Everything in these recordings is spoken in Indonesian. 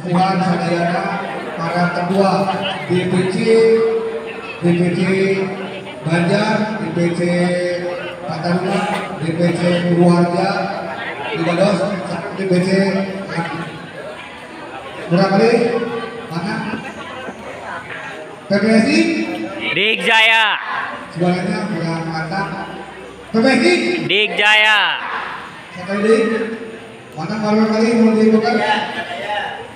sepuhan sadayana para ketua DPC Banjar, DPC Pataruna, DPC Purwoharja, Wibados, DPC berapa kali? Mana? PPSI? Digjaya. Suaranya kurang mantap. PPSI? Digjaya. Sekali mana kalau kali mau dibuka?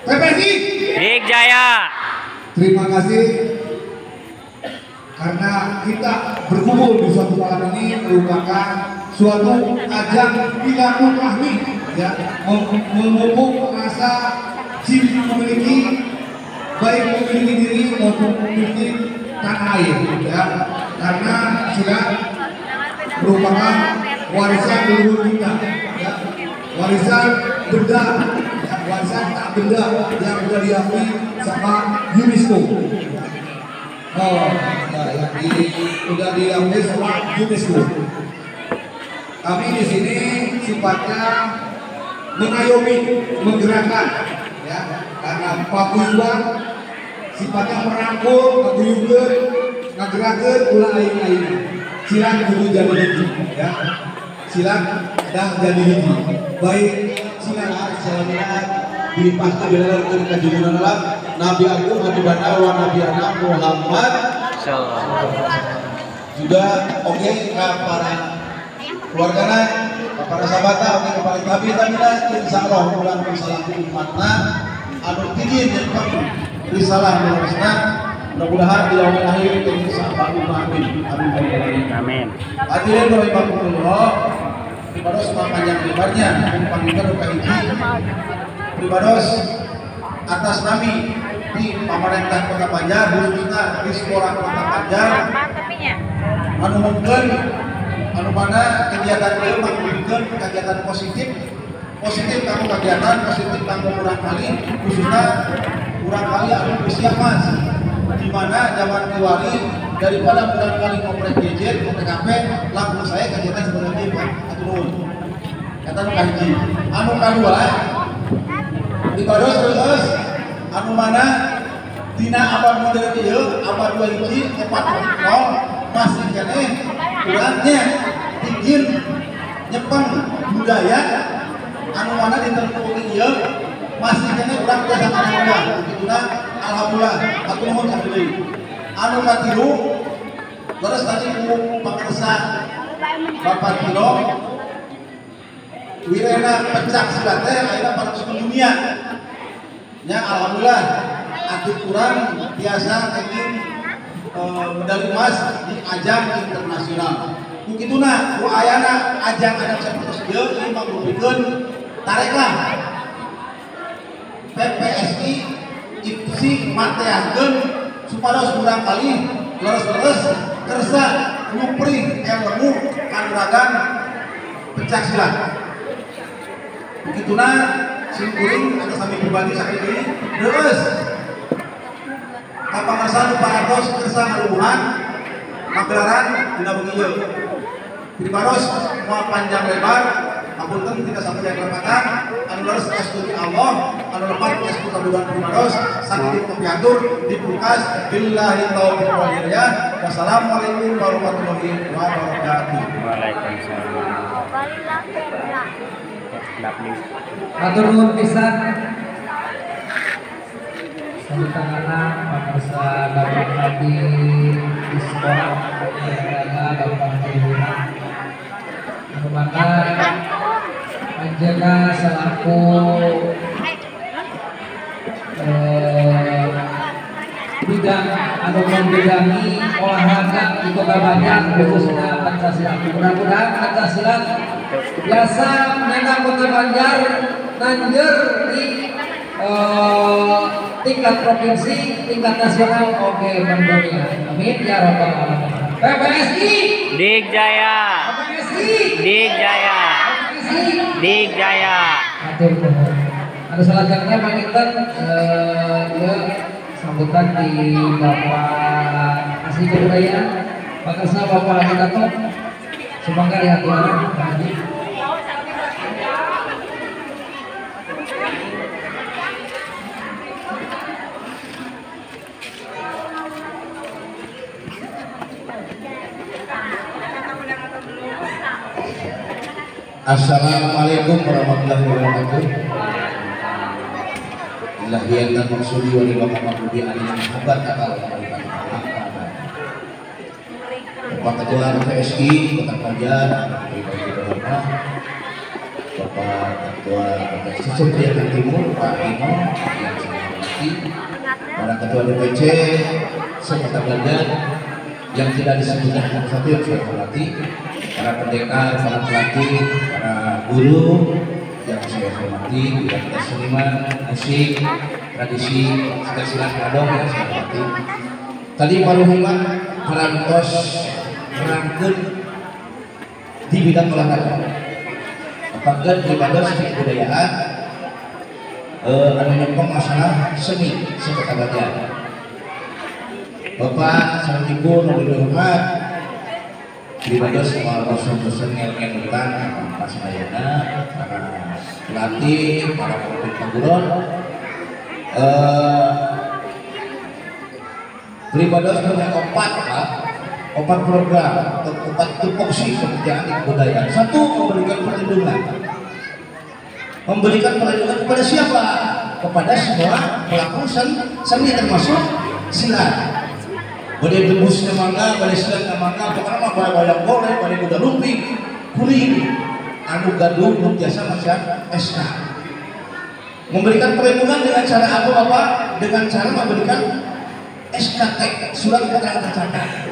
PPSI? Digjaya. Terima kasih karena kita berkumpul di suatu malam ini merupakan suatu ajang silaturahmi ya, memupuk rasa cinta memiliki baik memiliki diri maupun memiliki tanah air ya, karena sudah merupakan warisan leluhur kita ya, warisan benda ya, warisan tak benda yang sudah diakui sama UNESCO. Oh, nah, yang sudah diakui sama UNESCO. Kami di sini sifatnya mengayomi, menggerakkan, ya, karena paguyuban sifatnya merangkul, paguyuban, ngagerakeun ulah aing-aing. Silang kudu jadi hiji, ya. Silang dah jadi hiji. Baik silang salamina dipasti bener-bener ka junjungan Nabi Agung Nabi Banawa Nabi Anak Muhammad juga oke ke para keluargana, ke para sahabat, oke ke para tabi-tabina, insyaallah ulang risalah umatna anu tijin jeung risalah nulisna mudah-mudahan di yaumil akhir ini sahabat amin Amin. hadirin rahimakumullah. Pribados panjang lebarnya panggilkan ka hiji pribados atas nami di pemerintah Kota Banjar, khususnya Dispora Kota Banjar, anu mungkin anu mana kegiatan ieu mangguikeun kegiatan positif kanggo kegiatan positif kanggo urang kali, khususnya urang kali anu usia mas, di mana zaman kiwari daripada urang kali komplek gadget, komplek HP, langsung saya kegiatan sebenarnya Pak atuh kata nu kahiji. Anu kadua Pribados terus anu mana dina abad modern ieu abad 21 masih keneh urangnya ingin nyepeng budaya anu mana ditentukeun ieu masih keneh urang biasa ngomong kituna alhamdulillah atuh nuhun sadeui. Anu katilu terus tadi ku pangarsa Bapak Tino wirena pencak silat teh ayeuna parantos dunia nya alhamdulillah atlet kurang biasa ingin medali emas di ajang internasional. Begituna ku ayana ajang anak sapertos ieu ieu mangrupikeun tareklah PPSI IPSI mateakeun supados urang kali leres-leres kersa nyupri ilmu kanuragan pencak silat. Begituna singkuring atas kami pribadi sakit ini terus kapangarsan parantos kersa ngaluhuhan magelaran dina begieu Pribados moal panjang lebar apunten tidak sampai yang kelempatan anu leres estu Allah anu lepat estu kadugan Pribados sakit piatur dipukas billahi taufiq wal hidayah. Wassalamualaikum warahmatullahi wabarakatuh. Waalaikumsalam. Matur nuwun pisan. Sambutanana pamirsa Bapak Hadi di sekolah Bapak Hadi anu mangka panjenenga selaku bidang anu membidangi olahraga di Kota Banjar khususnya Pancasila. Mudah-mudahan Pancasila biasa menang Kota Banjar nanjer di tingkat provinsi, tingkat nasional. Oke, mendominasi. Amin ya rabbal alamin. PPSI Digjaya. PPSI Digjaya. Digjaya. Ada selanjutnya panginten ya sambutan di Bapak Asli Kebudayaan Pak Kesna Bapak Haji Dato. Semoga lihat orang Pak Haji. Assalamualaikum warahmatullahi wabarakatuh. Ilahiyan dan maksudi wa liwaka mabudi aliyah muhabbad akal Bapak Ketua PSI Kota Banjar, Bapak Ketua PSI Priangan Timur, Pak Ino yang saya hormati, para Ketua DPC Kota Banjar yang tidak disebutkan satu yang saya hormati, para pendekar, para pelatih, para guru yang saya hormati, para seniman, musik, tradisi, silat radong yang saya hormati. Tadi Pak Ruhiman perantos merangkul di bidang olahraga. Apakah di badan kebudayaan ada nyokong masalah seni Kota Banjar. Bapak Assalamualaikum warahmatullahi wabarakatuh. Di badan semua dosen-dosen yang bukan Pak Sayana, para pelatih, para pemimpin pengurus, Pribados punya empat program atau 4 tupoksi pekerjaan di kebudayaan. Satu, memberikan perlindungan. Memberikan perlindungan kepada siapa? Kepada semua pelaku seni termasuk silat. Boleh debus namanya, boleh silat namanya, pokoknya mah boleh boleh, boleh kuda lumping, kuring, anu gaduh, jasa macam SK. Memberikan perlindungan dengan cara apa Bapak? Dengan cara memberikan SKT, surat keterangan tercatat.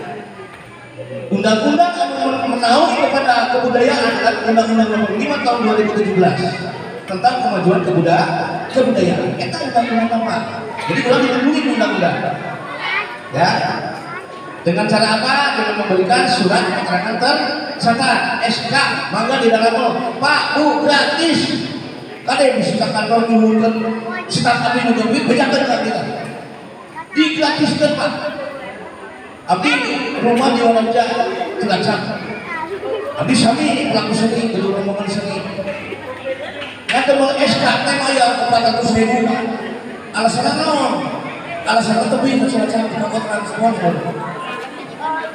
Undang-undang yang menaungi kepada kebudayaan adalah Undang-Undang Nomor 5 Tahun 2017 tentang kemajuan kebudayaan. Itu undang-undang apa? Jadi ulang dilindungi undang-undang. Ya. Dengan cara apa? Dengan memberikan surat keterangan tercatat SK. Mangga di dalam Pak Bu gratis. Kade bisa kantor nyuhunkeun startup ini juga bejakeun ka kita. Digratiskan Pak. Abdi rumah di Wawancara Cilacap. Abdi sami pelaku seni, kedua rombongan seni. Kata mau SKT maya 400.000 Pak. Alasan naon? Alasan tebing ke Cilacap ke transport.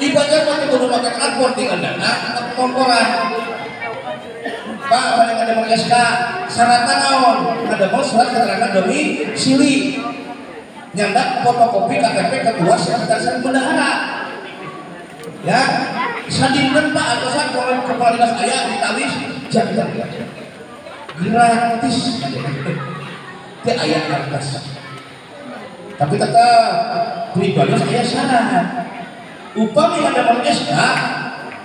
Ibadah waktu kudu pakai transport di kandana atau komporan. Pak, paling ada mau SK syaratnya naon? Ada mau surat keterangan domisili. Nyandak fotokopi KTP ketua sekretaris bendahara. Ya, sadingan Pak atasan kepala dinas aya ditawis jangan gratis. Teh aya gratis. Tapi tetap pribadi saya syarat. Upami ada mau SK,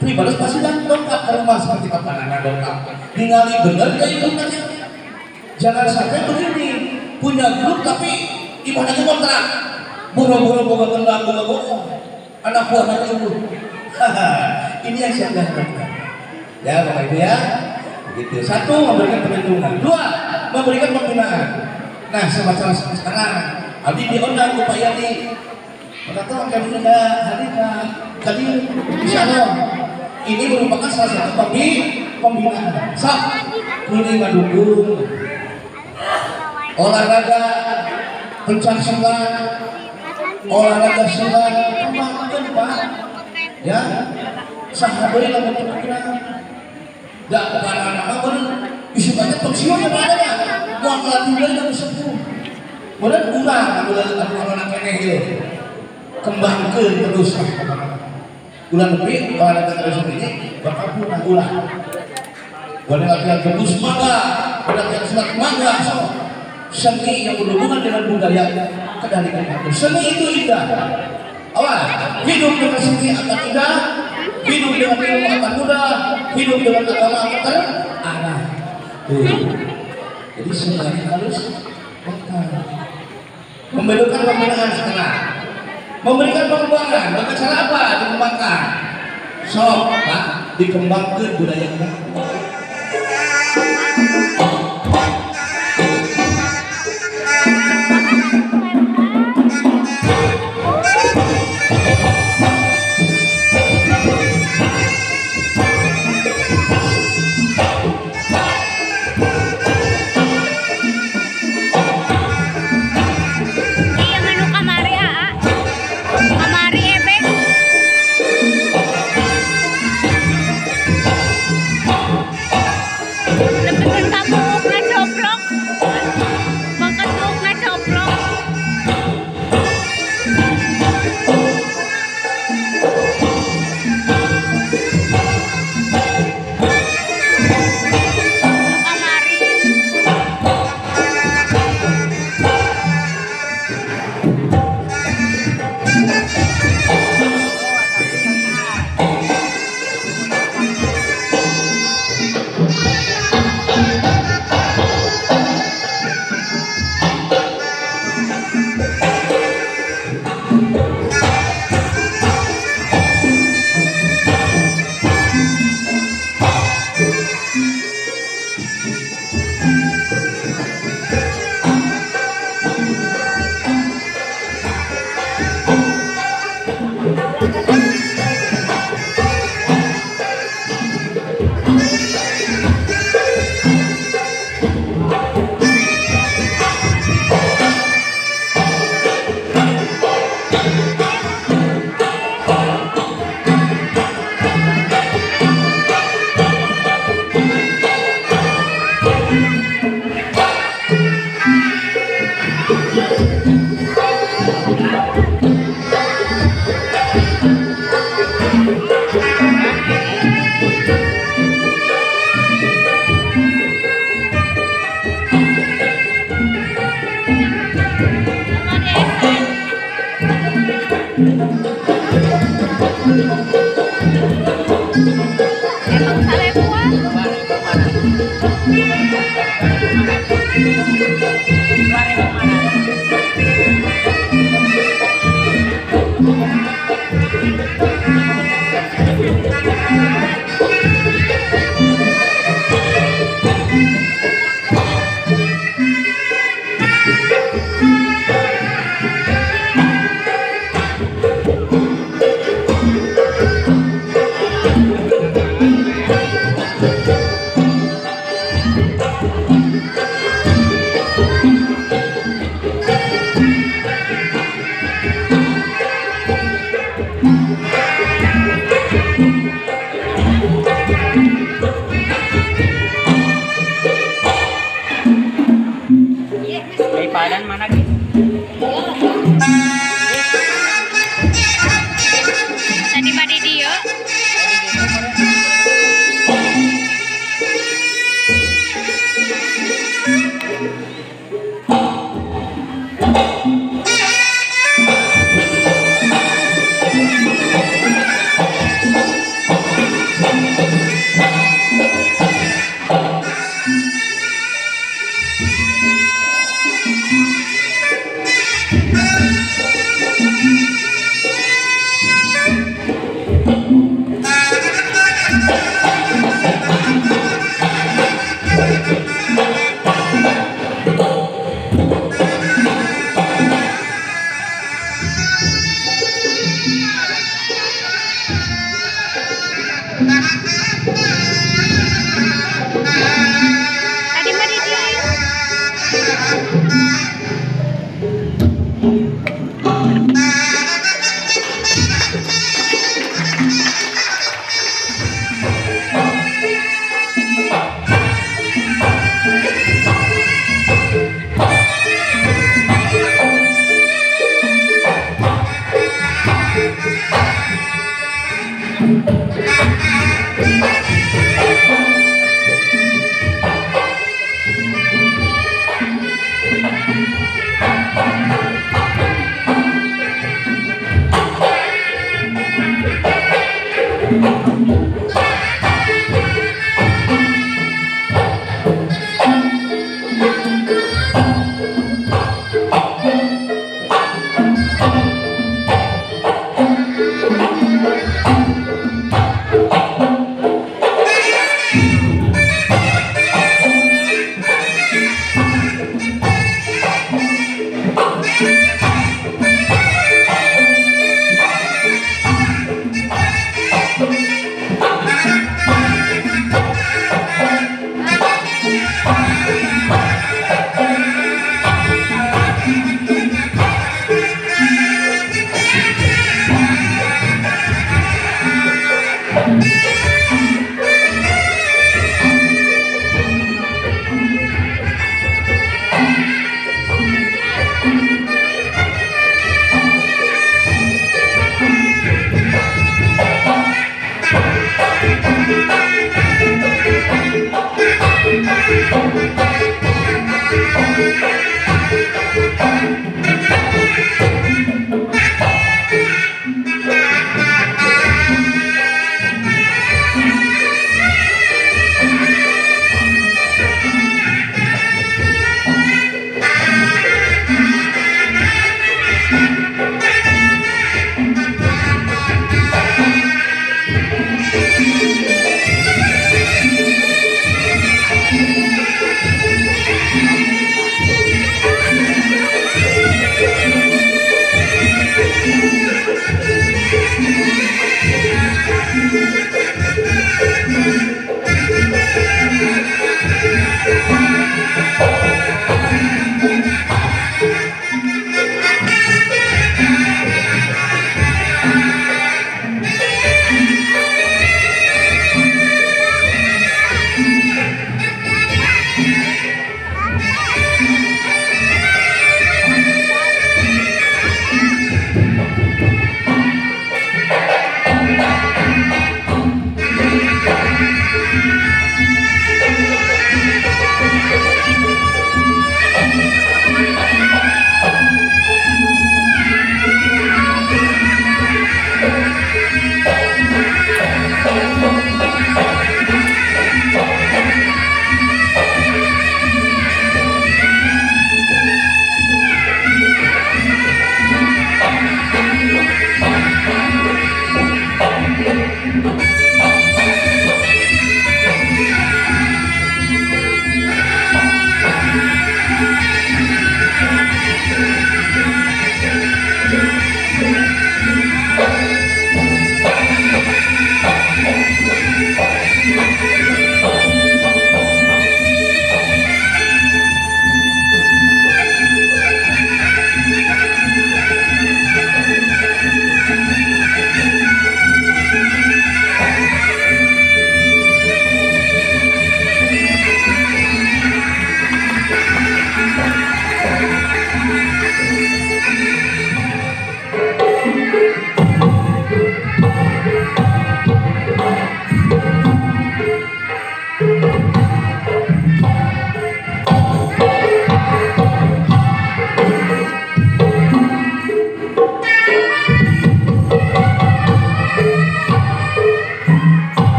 pribadi pasti dongkap ke rumah seperti kapan dongkap. Ningali bener kayak itu. Jangan sampai begini punya grup tapi ibadahnya kontrak, buru-buru boga kendang boga anak buah anak ibu. Ini yang saya lakukan. Ya Bapak Ibu ya, begitu. Satu, memberikan perlindungan. Dua, memberikan pembinaan. Nah semacam sekarang, abdi diundang upaya di. Kata kami sudah hadir tadi bisa dong. Ini merupakan salah satu pembinaan. Sak, kuning ngadukung olahraga. Pencak silat, olahraga silat, kembangkan Pak. Ya, sahabat yang berpikiran, tidak bukan anak-anak pun bisa banyak pensiun apa ada ya? Mau ngelatih dari yang sepuh, boleh kurang kalau anak ini gitu. Kembangkan terus. Bulan lebih olahraga terus ini bakal pulang ulang. Boleh latihan tebus mangga, boleh latihan silat mangga, so. Seni yang berhubungan dengan budaya kedalikan itu. Seni itu indah. Awas, hidup dengan seni akan indah, hidup dengan ilmu akan mudah, hidup dengan agama akan terarah. Jadi semuanya harus memberikan pembinaan sekarang, memberikan pengembangan. Dengan cara apa? Dikembangkan. So, Pak, dikembangkan budaya kita. Padan mana gitu? Tadi mah di dia.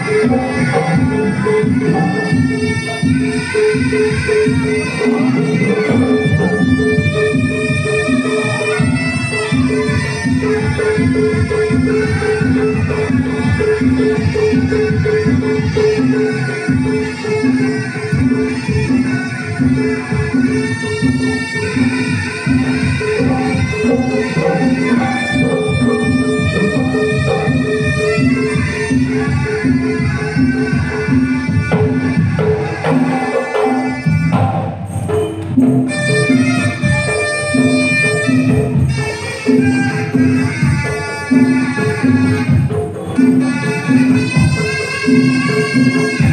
Thank you.